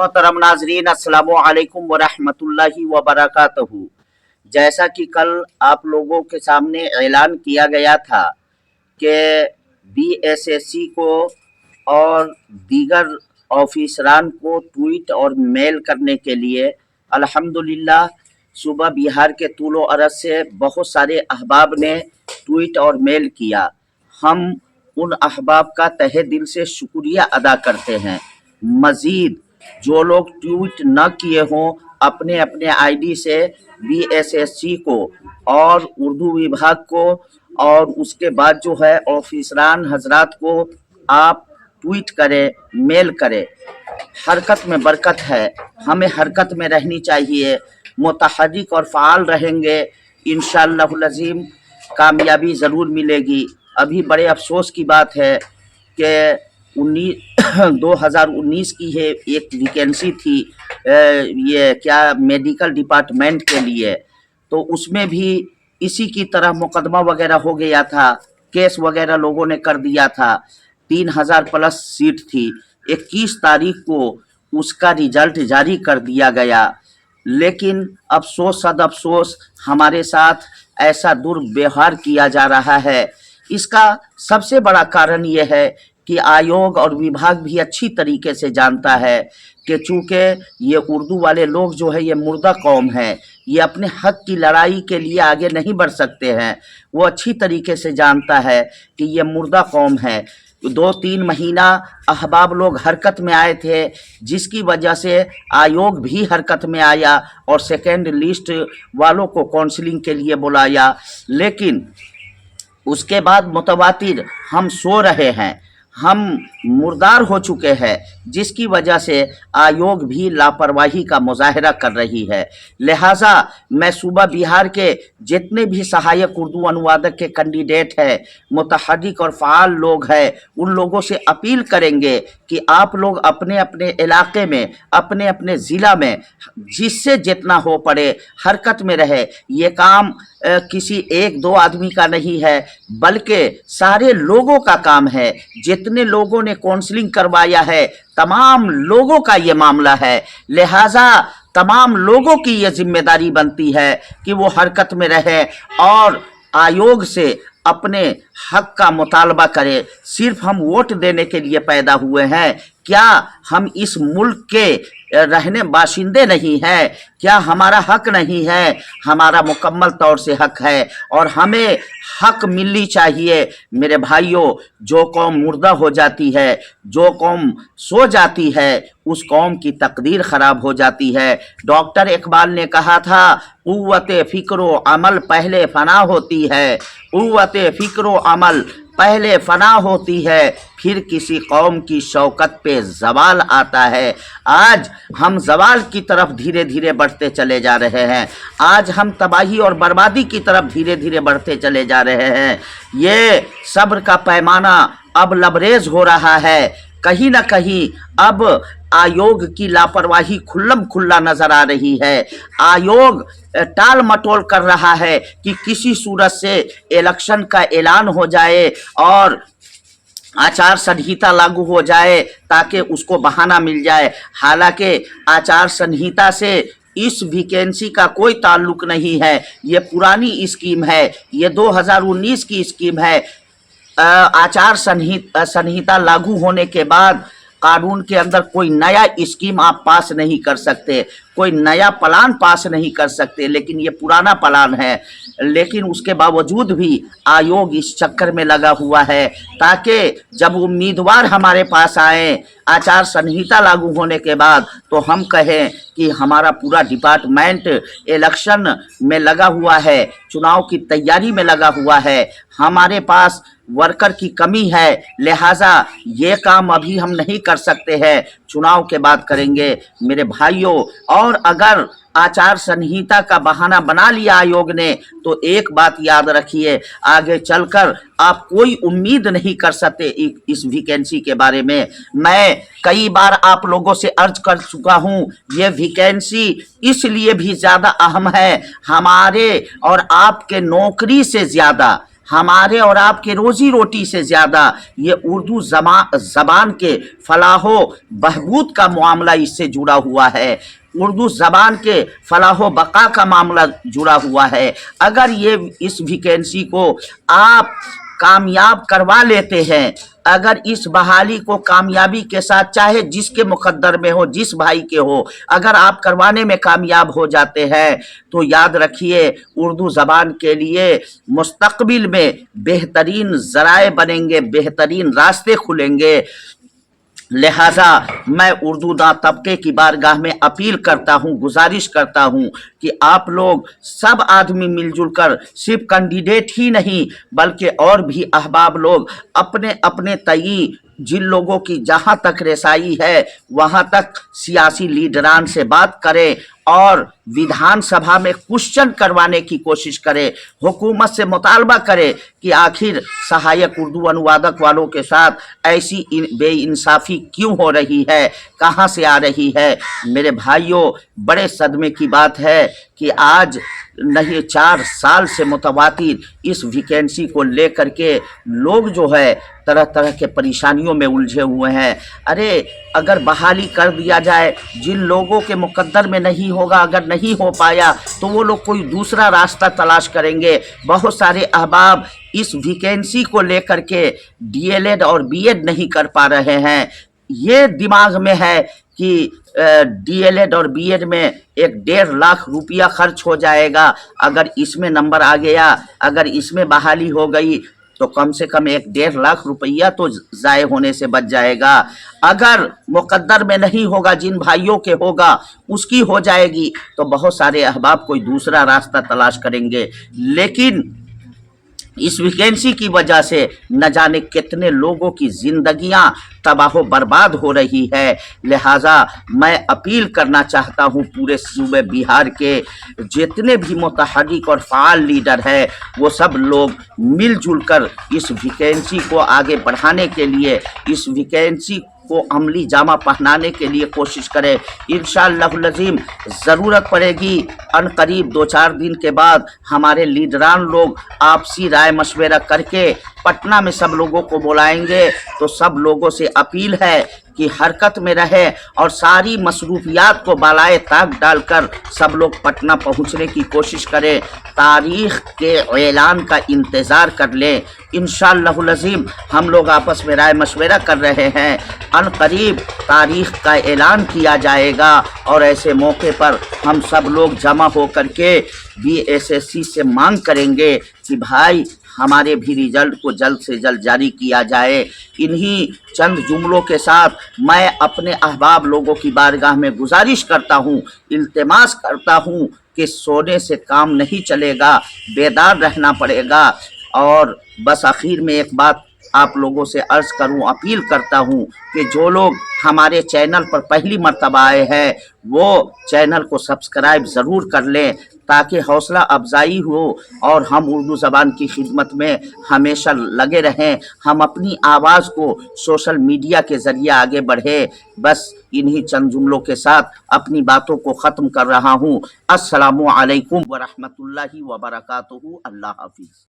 मोहतरम नाजरीन, अस्सलामु अलैकुम वरहमतुल्लाहि वबरकातुहू। जैसा कि कल आप लोगों के सामने ऐलान किया गया था कि बीएसएससी को और दीगर ऑफिसरान को ट्वीट और मेल करने के लिए अल्हम्दुलिल्लाह सुबह बिहार के तूलो अरज से बहुत सारे अहबाब ने ट्वीट और मेल किया। हम उन अहबाब का तहे दिल से शुक्रिया अदा करते हैं। मज़ीद जो लोग ट्वीट न किए हों, अपने अपने आईडी से बीएसएससी को और उर्दू विभाग को और उसके बाद जो है ऑफिसरान हजरात को आप ट्वीट करें, मेल करें। हरकत में बरकत है, हमें हरकत में रहनी चाहिए। मुतहर्रिक और फ़ाल रहेंगे, इंशाअल्लाहुल अज़ीम कामयाबी ज़रूर मिलेगी। अभी बड़े अफसोस की बात है कि 2019 की है एक वैकेंसी थी, ये क्या मेडिकल डिपार्टमेंट के लिए, तो उसमें भी इसी की तरह मुकदमा वगैरह हो गया था, केस वगैरह लोगों ने कर दिया था। 3000 प्लस सीट थी। 21 तारीख को उसका रिजल्ट जारी कर दिया गया, लेकिन अफसोस सद अफसोस हमारे साथ ऐसा दुर्व्यवहार किया जा रहा है। इसका सबसे बड़ा कारण यह है कि आयोग और विभाग भी अच्छी तरीके से जानता है कि चूँकि ये उर्दू वाले लोग जो है ये मुर्दा कौम है, ये अपने हक की लड़ाई के लिए आगे नहीं बढ़ सकते हैं। वो अच्छी तरीके से जानता है कि ये मुर्दा कौम है। 2-3 महीना अहबाब लोग हरकत में आए थे, जिसकी वजह से आयोग भी हरकत में आया और सेकेंड लिस्ट वालों को काउंसलिंग के लिए बुलाया। लेकिन उसके बाद मुतवातिर हम सो रहे हैं, हम मुर्दार हो चुके हैं, जिसकी वजह से आयोग भी लापरवाही का मुजाहरा कर रही है। लिहाजा मैं सुबह बिहार के जितने भी सहायक उर्दू अनुवादक के कैंडिडेट हैं, मुतहर्रिक और फ़ाल लोग हैं, उन लोगों से अपील करेंगे कि आप लोग अपने अपने इलाके में, अपने अपने ज़िला में जिससे जितना हो पड़े हरकत में रहे। ये काम किसी 1-2 आदमी का नहीं है, बल्कि सारे लोगों का काम है। जितने लोगों ने काउंसलिंग करवाया है, तमाम लोगों का ये मामला है। लिहाजा तमाम लोगों की ये जिम्मेदारी बनती है कि वो हरकत में रहे और आयोग से अपने हक का मुतालबा करे। सिर्फ हम वोट देने के लिए पैदा हुए हैं, क्या हम इस मुल्क के रहने बाशिंदे नहीं हैं? क्या हमारा हक नहीं है? हमारा मुकम्मल तौर से हक है और हमें हक मिलनी चाहिए। मेरे भाइयों, जो कौम मुर्दा हो जाती है, जो कौम सो जाती है, उस कौम की तकदीर ख़राब हो जाती है। डॉक्टर इकबाल ने कहा था, क़ुव्वते फ़िक्र अमल पहले फ़ना होती है। क़ुव्वते फ़िक्र अमल पहले फना होती है, फिर किसी कौम की शौकत पे ज़वाल आता है। आज हम ज़वाल की तरफ धीरे धीरे बढ़ते चले जा रहे हैं। आज हम तबाही और बर्बादी की तरफ धीरे धीरे बढ़ते चले जा रहे हैं। ये सब्र का पैमाना अब लबरेज हो रहा है। कहीं ना कहीं अब आयोग की लापरवाही खुल्लम खुल्ला नजर आ रही है। आयोग टाल मटोल कर रहा है कि किसी सूरत से इलेक्शन का ऐलान हो जाए और आचार संहिता लागू हो जाए ताकि उसको बहाना मिल जाए। हालांकि आचार संहिता से इस वैकेंसी का कोई ताल्लुक नहीं है। ये पुरानी स्कीम है, ये 2019 की स्कीम है। आचार संहिता लागू होने के बाद कानून के अंदर कोई नया स्कीम आप पास नहीं कर सकते, कोई नया प्लान पास नहीं कर सकते, लेकिन ये पुराना प्लान है। लेकिन उसके बावजूद भी आयोग इस चक्कर में लगा हुआ है ताकि जब उम्मीदवार हमारे पास आए आचार संहिता लागू होने के बाद, तो हम कहें कि हमारा पूरा डिपार्टमेंट इलेक्शन में लगा हुआ है, चुनाव की तैयारी में लगा हुआ है, हमारे पास वर्कर की कमी है, लिहाजा ये काम अभी हम नहीं कर सकते हैं, चुनाव के बाद करेंगे। मेरे भाइयों, और अगर आचार संहिता का बहाना बना लिया आयोग ने, तो एक बात याद रखिए, आगे चलकर आप कोई उम्मीद नहीं कर सकते इस वैकेंसी के बारे में। मैं कई बार आप लोगों से अर्ज कर चुका हूं, ये वैकेंसी इसलिए भी ज़्यादा अहम है, हमारे और आपके नौकरी से ज़्यादा। ہمارے اور آپ کے روزی روٹی سے زیادہ یہ اردو زبان کے فلاح و بہبود کا معاملہ اس سے جڑا ہوا ہے، اردو زبان کے فلاح و بقا کا معاملہ جڑا ہوا ہے۔ اگر یہ اس ویکینسی کو آپ کامیاب کروا لیتے ہیں، اگر اس بحالی کو کامیابی کے ساتھ، چاہے جس کے مقدر میں ہو، جس بھائی کے ہو، اگر آپ کروانے میں کامیاب ہو جاتے ہیں تو یاد رکھیے اردو زبان کے لیے مستقبل میں بہترین ذرائع بنیں گے، بہترین راستے کھلیں گے۔ لہذا میں اردو داں طبقے کی بارگاہ میں اپیل کرتا ہوں، گزارش کرتا ہوں کہ آپ لوگ سب آدمی مل جل کر، صرف کینڈیڈیٹ ہی نہیں بلکہ اور بھی احباب لوگ اپنے اپنے تئیں جن لوگوں کی جہاں تک رسائی ہے وہاں تک سیاسی لیڈران سے بات کریں اور ویدھان سبھا میں کوشچن کروانے کی کوشش کرے، حکومت سے مطالبہ کرے کہ آخر سہایک اردو انوادک والوں کے ساتھ ایسی بے انصافی کیوں ہو رہی ہے، کہاں سے آ رہی ہے۔ میرے بھائیوں، بڑے صدمے کی بات ہے کہ آج نہیں 4 سال سے متواتر اس ویکینسی کو لے کر کے لوگ جو ہے طرح طرح کے پریشانیوں میں الجھے ہوئے ہیں۔ ارے اگر بحالی کر دیا جائے، جن لوگوں کے مقدر میں نہیں ہوگا، اگر نہیں ہو پایا تو وہ لوگ کوئی دوسرا راستہ تلاش کریں گے۔ بہت سارے احباب اس ویکینسی کو لے کر کے ڈی ایل ایڈ اور بی ایڈ نہیں کر پا رہے ہیں، یہ دماغ میں ہے کہ ڈی ایل ایڈ اور بی ایڈ میں 1.5 لاکھ روپیہ خرچ ہو جائے گا، اگر اس میں نمبر آ گیا، اگر اس میں بحالی ہو گئی تو کم سے کم 1.5 لاکھ روپیہ تو ضائع ہونے سے بچ جائے گا۔ اگر مقدر میں نہیں ہوگا، جن بھائیوں کے ہوگا اس کی ہو جائے گی تو بہت سارے احباب کوئی دوسرا راستہ تلاش کریں گے۔ لیکن اس ویکینسی کی وجہ سے نہ جانے کتنے لوگوں کی زندگیاں تباہ و برباد ہو رہی ہے۔ لہٰذا میں اپیل کرنا چاہتا ہوں پورے صوبے بہار کے جتنے بھی متحرک اور فعال لیڈر ہیں، وہ سب لوگ مل جل کر اس ویکینسی کو آگے بڑھانے کے لیے، اس ویکینسی کو عملی جامہ پہنانے کے لیے کوشش کرے۔ انشاءاللہ العظیم ضرورت پڑے گی ان قریب 2-4 دن کے بعد ہمارے لیڈران لوگ آپسی رائے مشورہ کر کے پٹنہ میں سب لوگوں کو بلائیں گے، تو سب لوگوں سے اپیل ہے کہ حرکت میں رہے اور ساری مصروفیات کو بالائے طاق ڈال کر سب لوگ پٹنہ پہنچنے کی کوشش کریں، تاریخ کے اعلان کا انتظار کر لیں۔ انشاءاللہ العظیم ہم لوگ آپس میں رائے مشورہ کر رہے ہیں، ان قریب تاریخ کا اعلان کیا جائے گا اور ایسے موقع پر ہم سب لوگ جمع ہو کر کے بی ایس ایس سی سے مانگ کریں گے کہ بھائی ہمارے بھی ریزلٹ کو جلد سے جلد جاری کیا جائے۔ انہی چند جملوں کے ساتھ میں اپنے احباب لوگوں کی بارگاہ میں گزارش کرتا ہوں، التماس کرتا ہوں کہ سونے سے کام نہیں چلے گا، بیدار رہنا پڑے گا۔ اور بس آخر میں ایک بات آپ لوگوں سے عرض کروں، اپیل کرتا ہوں کہ جو لوگ ہمارے چینل پر پہلی مرتبہ آئے ہیں وہ چینل کو سبسکرائب ضرور کر لیں تاکہ حوصلہ افزائی ہو اور ہم اردو زبان کی خدمت میں ہمیشہ لگے رہیں، ہم اپنی آواز کو سوشل میڈیا کے ذریعے آگے بڑھے۔ بس انہی چند جملوں کے ساتھ اپنی باتوں کو ختم کر رہا ہوں۔ السلام علیکم ورحمۃ اللہ وبرکاتہ۔ اللہ حافظ۔